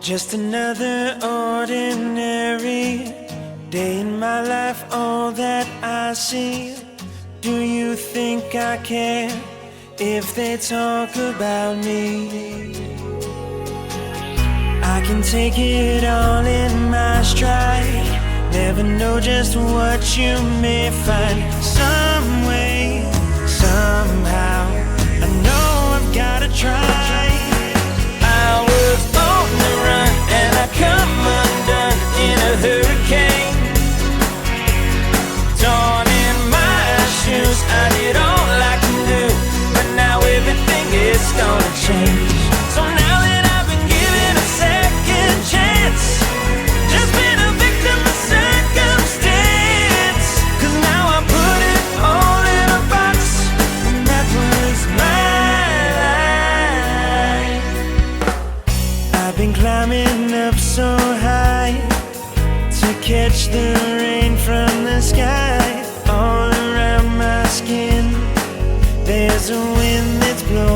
Just another ordinary day in my life, all that I see. Do you think I care if they talk about me? I can take it all in my stride. Never know just what you may find. Some way, somehow, I know I've gotta try. I was on the run and I come undone in a hurricane. Torn in my shoes, I did all I can do, but now everything is gonna change. So now that I've been given a second chance, just been a victim of circumstance. 'Cause now I put it all in a box, and that was my life. I've been climbing up so high to catch the rain from the sky. All around my skin, there's a wind that's blowing.